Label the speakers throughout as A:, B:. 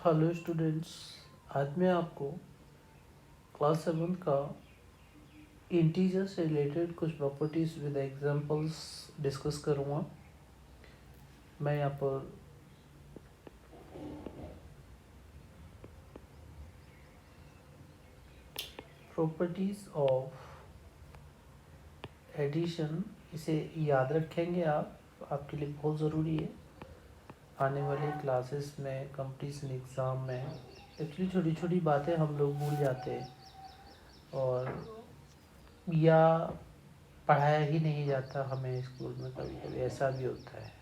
A: Hello students. आज मैं आपको क्लास 7 का इंटीजर से रिलेटेड कुछ प्रॉपर्टीज विद एग्जांपल्स डिस्कस करूँगा। मैं यहाँ पर प्रॉपर्टीज ऑफ एडिशन, इसे याद रखेंगे आपके लिए बहुत ज़रूरी है आने वाली क्लासेस में, कंपटीशन एग्ज़ाम में। एक्चुअली छोटी छोटी बातें हम लोग भूल जाते हैं और या पढ़ाया ही नहीं जाता हमें स्कूल में, कभी कभी ऐसा भी होता है,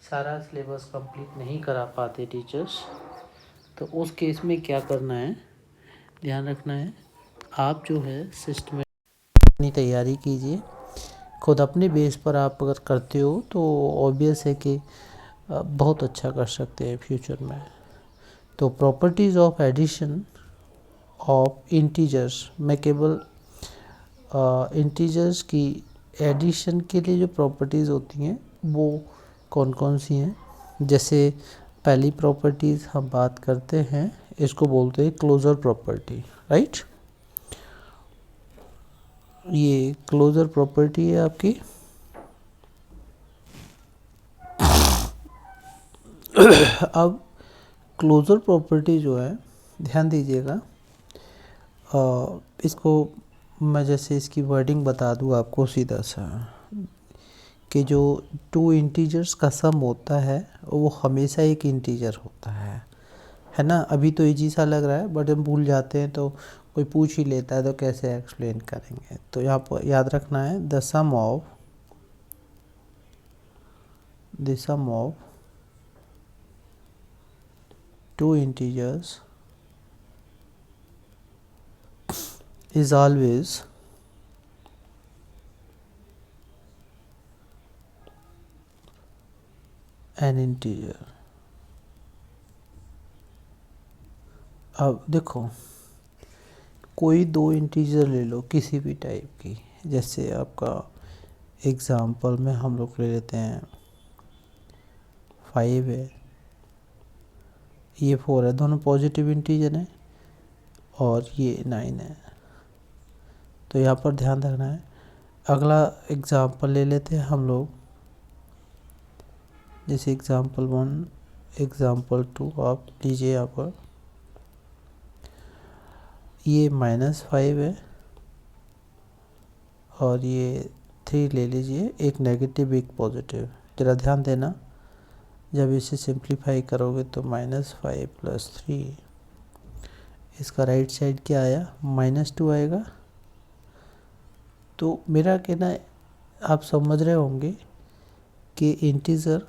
A: सारा सिलेबस कंप्लीट नहीं करा पाते टीचर्स। तो उस केस में क्या करना है, ध्यान रखना है, आप जो है सिस्टम अपनी तैयारी कीजिए। खुद अपने बेस पर आप अगर करते हो तो ऑब्वियस है कि बहुत अच्छा कर सकते हैं फ्यूचर में। तो properties of addition of integers, मैं केवल इंटीजर्स की एडिशन के लिए जो प्रॉपर्टीज़ होती हैं वो कौन कौन सी हैं। जैसे पहली प्रॉपर्टीज़ हम बात करते हैं, इसको बोलते हैं क्लोजर प्रॉपर्टी, राइट। ये क्लोजर प्रॉपर्टी है आपकी। अब क्लोजर प्रॉपर्टी जो है, ध्यान दीजिएगा, इसको मैं जैसे इसकी वर्डिंग बता दूँ आपको सीधा सा, कि जो टू इंटीजर्स का सम होता है वो हमेशा एक इंटीजर होता है ना। अभी तो इजी सा लग रहा है बट हम भूल जाते हैं, तो कोई पूछ ही लेता है तो कैसे एक्सप्लेन करेंगे। तो यहाँ पर याद रखना है, the sum of two integers is always an integer। अब देखो, कोई दो इंटीजर ले लो किसी भी टाइप की, जैसे आपका एग्जांपल में हम लोग ले लेते हैं 5 है, ये 4 है, दोनों पॉजिटिव इंटीजर हैं, और ये 9 है। तो यहाँ पर ध्यान रखना है। अगला एग्जांपल ले लेते हैं हम लोग, जैसे एग्जांपल 1, एग्जांपल 2 आप लीजिए। यहाँ पर ये -5 है और ये 3 ले लीजिए, एक नेगेटिव एक पॉजिटिव। ज़रा ध्यान देना, जब इसे सिंप्लीफाई करोगे तो -5 + 3, इसका राइट साइड क्या आया, -2 आएगा। तो मेरा कहना है, आप समझ रहे होंगे कि इंटीजर,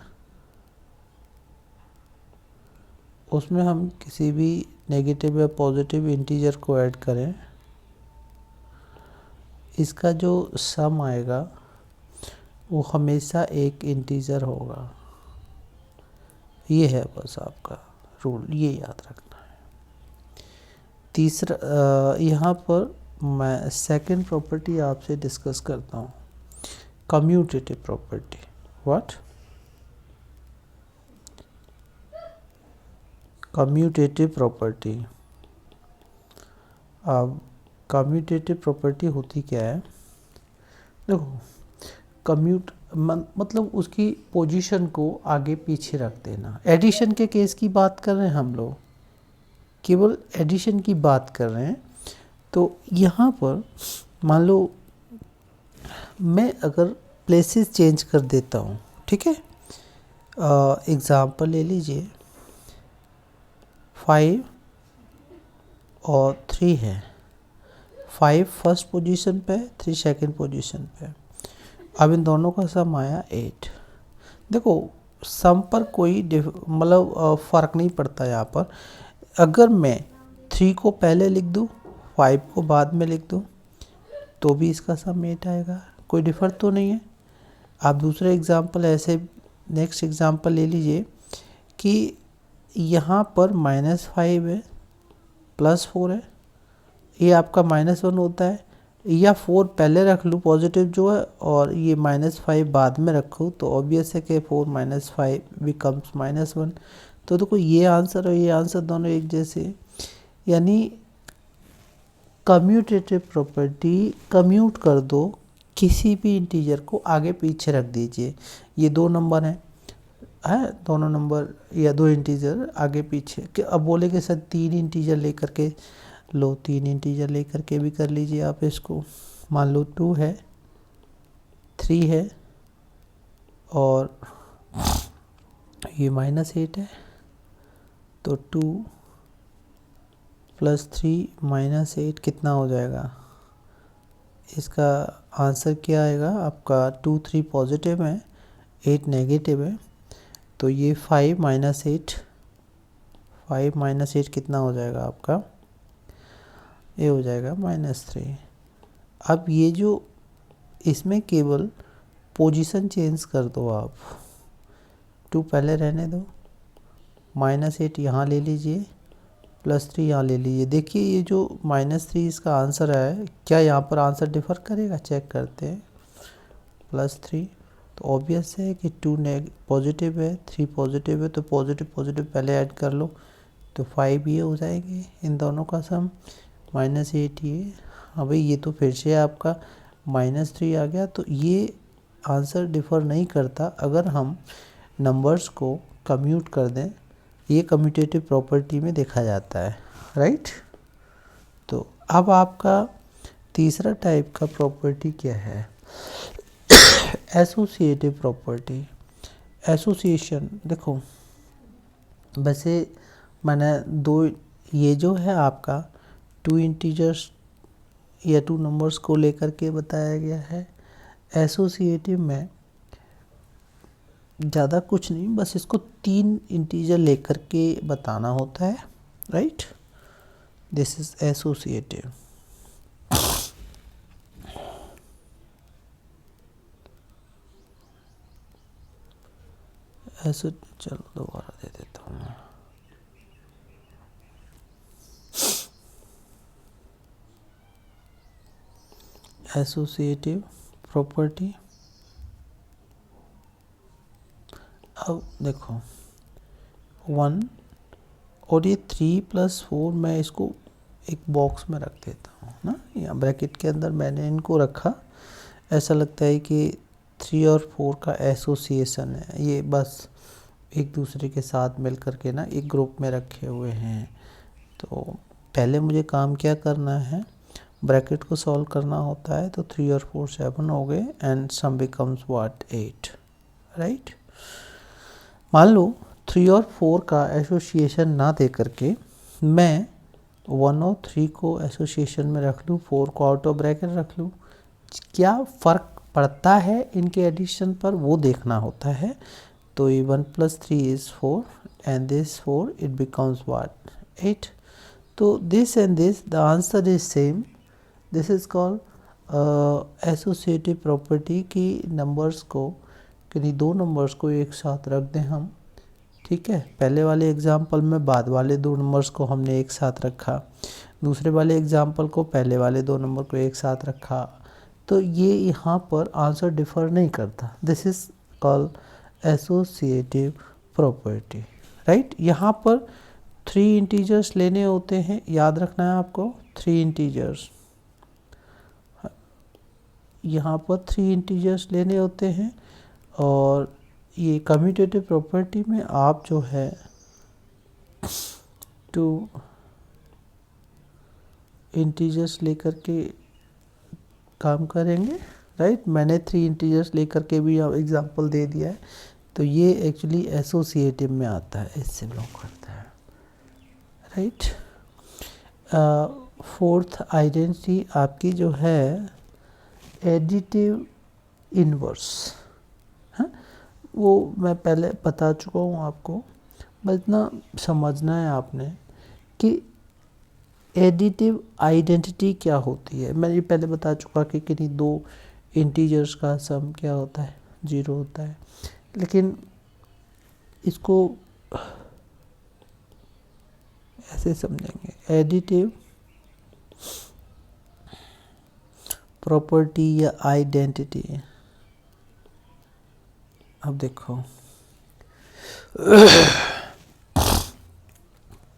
A: उसमें हम किसी भी नेगेटिव या पॉजिटिव इंटीजर को ऐड करें, इसका जो सम आएगा वो हमेशा एक इंटीजर होगा। ये है बस आपका रूल, ये याद रखना है। तीसरा, यहाँ पर मैं सेकंड प्रॉपर्टी आपसे डिस्कस करता हूँ, commutative property. What? Commutative property. अब कम्यूटेटिव प्रॉपर्टी होती क्या है, देखो, कम्यूट मतलब उसकी पोजीशन को आगे पीछे रख देना। एडिशन के केस की बात कर रहे हैं हम लोग, केवल एडिशन की बात कर रहे हैं। तो यहाँ पर मान लो मैं अगर प्लेसेस चेंज कर देता हूँ, ठीक है। एग्ज़ाम्पल ले लीजिए, 5 और 3 है, 5 फर्स्ट पोजीशन पे, 3 सेकंड पोजीशन पे। अब इन दोनों का सम आया 8। देखो, सम पर कोई मतलब फ़र्क नहीं पड़ता यहाँ पर। अगर मैं 3 को पहले लिख दूँ, 5 को बाद में लिख दूँ, तो भी इसका सम 8 आएगा, कोई डिफ़र तो नहीं है। आप दूसरे एग्जांपल ऐसे, नेक्स्ट एग्जांपल ले लीजिए कि यहाँ पर -5 है +4 है, ये आपका -1 होता है, या 4 पहले रख लूँ पॉजिटिव जो है, और ये -5 बाद में रखूँ, तो ऑब्वियस है कि 4 - 5 बिकम्स -1। तो देखो ये आंसर और ये आंसर दोनों एक जैसे, यानी कम्यूटेटिव प्रॉपर्टी, कम्यूट कर दो, किसी भी इंटीजर को आगे पीछे रख दीजिए। ये 2 नंबर हैं, है दोनों नंबर या 2 इंटीजर आगे पीछे कि अब बोले कि सर 3 इंटीजर लेकर के लो, 3 इंटीजर लेकर के भी कर लीजिए आप इसको। मान लो 2 है, 3 है और ये -8 है, तो 2 + 3 -8 कितना हो जाएगा? इसका आंसर क्या आएगा आपका? 2 3 पॉजिटिव है, 8 नेगेटिव है, तो ये 5 - 8 कितना हो जाएगा आपका? ये हो जाएगा -3। अब ये जो इसमें केवल पोजीशन चेंज कर दो आप, 2 पहले रहने दो, -8 यहाँ ले लीजिए, +3 यहाँ ले लीजिए। देखिए ये जो -3 इसका आंसर है, क्या यहाँ पर आंसर डिफ़र करेगा? चेक करते हैं। +3 तो ऑब्वियस है कि 2 पॉजिटिव है, 3 पॉजिटिव है, तो पॉजिटिव पॉजिटिव पहले ऐड कर लो, तो 5 ये हो जाएंगे इन दोनों का सम, -8 ये। हाँ भाई ये तो फिर से आपका -3 आ गया। तो ये आंसर डिफ़र नहीं करता अगर हम नंबर्स को कम्यूट कर दें, ये कम्यूटेटिव प्रॉपर्टी में देखा जाता है, राइट। तो अब आपका तीसरा टाइप का प्रॉपर्टी क्या है? Associative property. एसोसिएशन, देखो वैसे मैंने 2, ये जो है आपका 2 इंटीजर्स या 2 नंबर्स को लेकर के बताया गया है। एसोसिएटिव में ज़्यादा कुछ नहीं, बस इसको 3 इंटीजर लेकर के बताना होता है, राइट। This is associative. चलो दोबारा दे देता हूँ मैं। Associative property. अब देखो 1 और ये 3 + 4 मैं इसको एक बॉक्स में रख देता हूँ ना, या ब्रैकेट के अंदर मैंने इनको रखा। ऐसा लगता है कि 3 और 4 का एसोसिएशन है, ये बस एक दूसरे के साथ मिल कर के ना एक ग्रुप में रखे हुए हैं। तो पहले मुझे काम क्या करना है? ब्रैकेट को सॉल्व करना होता है। तो 3 और 4 7 हो गए and some becomes what? 8, right. मान लो 3 और 4 का एसोसिएशन ना दे करके मैं 1 और 3 को एसोसिएशन में रख लूँ, 4 को आउट ऑफ ब्रैकेट रख लूँ, क्या फ़र्क पड़ता है इनके एडिशन पर, वो देखना होता है। तो ये 1 + 3 is 4 and this 4 it becomes what? 8. तो this and this the answer is same. This is called associative property की नंबर्स को, किन्हीं 2 नंबर्स को एक साथ रख दें हम, ठीक है। पहले वाले एग्जाम्पल में बाद वाले 2 नंबर्स को हमने एक साथ रखा, दूसरे वाले एग्जाम्पल को पहले वाले 2 नंबर को एक साथ रखा, तो ये यहाँ पर आंसर डिफ़र नहीं करता। This is called associative property, right. यहाँ पर 3 इंटीजर्स लेने होते हैं, याद रखना है आपको 3 इंटीजर्स, यहाँ पर 3 इंटीजर्स लेने होते हैं। और ये कम्यूटेटिव प्रॉपर्टी में आप जो है 2 इंटीजर्स लेकर के काम करेंगे, राइट। मैंने 3 इंटीजर्स लेकर के भी एग्जांपल दे दिया है। तो ये एक्चुअली एसोसिएटिव में आता है, इससे बिलोंग करता है, राइट। फोर्थ आइडेंटिटी आपकी जो है एडिटिव इनवर्स, हाँ वो मैं पहले बता चुका हूँ आपको, बस इतना समझना है आपने कि एडिटिव आइडेंटिटी क्या होती है। मैं ये पहले बता चुका कि किन्हीं 2 इंटीजर्स का सम क्या होता है? 0 होता है। लेकिन इसको ऐसे समझेंगे, एडिटिव प्रॉपर्टी या आइडेंटिटी। अब देखो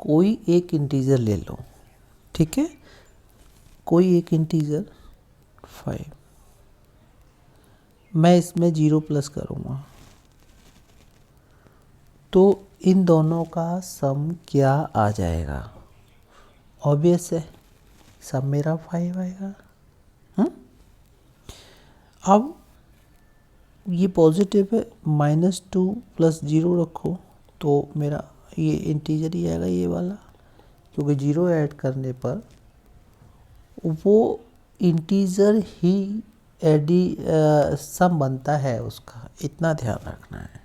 A: कोई एक इंटीजर ले लो, ठीक है, कोई एक इंटीजर 5, मैं इसमें 0 प्लस करूँगा, तो इन दोनों का सम क्या आ जाएगा? ऑब्वियस है, सम मेरा 5 आएगा। अब ये पॉजिटिव है, -2 प्लस 0 रखो तो मेरा ये इंटीजर ही आएगा ये वाला, क्योंकि 0 ऐड करने पर वो इंटीजर ही सम बनता है उसका, इतना ध्यान रखना है,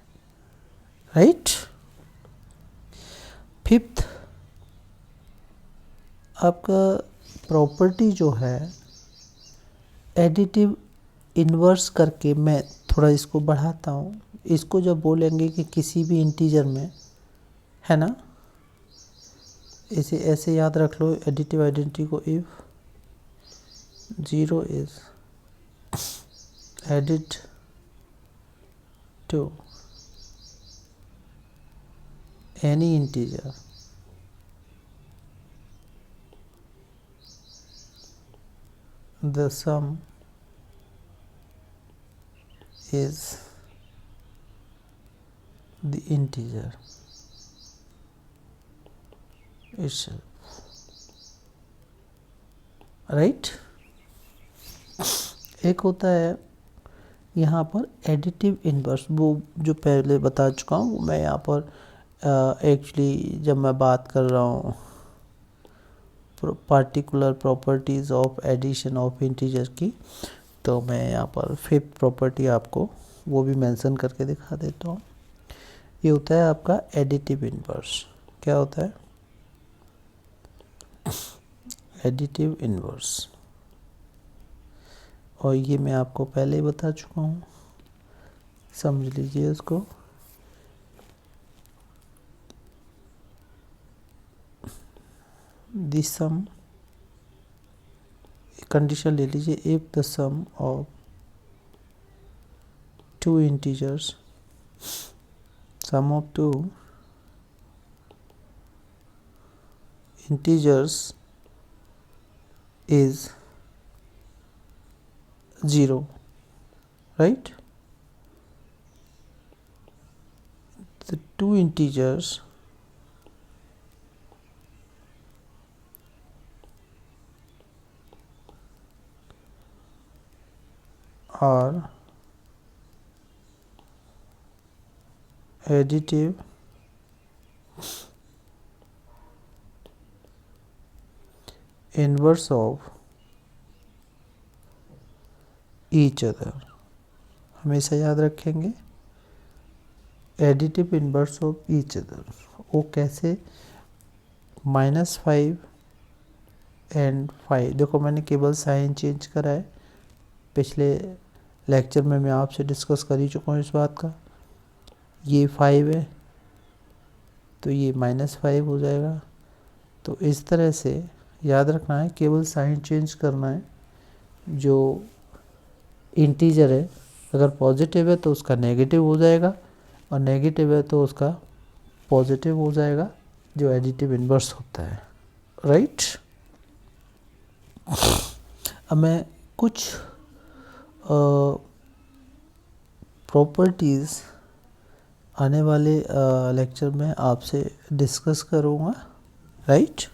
A: राइट। फिफ्थ, आपका प्रॉपर्टी जो है एडिटिव इन्वर्स करके, मैं थोड़ा इसको बढ़ाता हूँ, इसको जब बोलेंगे कि किसी भी इंटीजर में, है ना, इसे ऐसे याद रख लो एडिटिव आइडेंटिटी को, if 0 is added to any integer the sum is the integer itself, right। एक होता है यहाँ पर एडिटिव इन्वर्स, वो जो पहले बता चुका हूँ मैं यहाँ पर, एक्चुअली जब मैं बात कर रहा हूँ particular properties of addition of integer की, तो मैं यहाँ पर फिफ्थ प्रॉपर्टी आपको वो भी मेंशन करके दिखा देता हूँ। ये होता है आपका एडिटिव इन्वर्स। क्या होता है? एडिटिव इन्वर्स, और ये मैं आपको पहले ही बता चुका हूँ, समझ लीजिए उसको। द सम, कंडीशन ले लीजिए, if the sum of two integers, sum of two integers is 0, right? The two integers are additive inverse of each other। हमेशा याद रखेंगे, additive inverse of each other. वो कैसे? -5 एंड 5, देखो मैंने केवल साइन चेंज करा है, पिछले लेक्चर में मैं आपसे डिस्कस कर ही चुका हूँ इस बात का। ये 5 है तो ये -5 हो जाएगा। तो इस तरह से याद रखना है, केवल साइन चेंज करना है। जो इंटीजर है अगर पॉजिटिव है तो उसका नेगेटिव हो जाएगा, और नेगेटिव है तो उसका पॉजिटिव हो जाएगा, जो एडिटिव इन्वर्स होता है, राइट। अब मैं कुछ प्रॉपर्टीज़ आने वाले लेक्चर में आपसे डिस्कस करूँगा, राइट।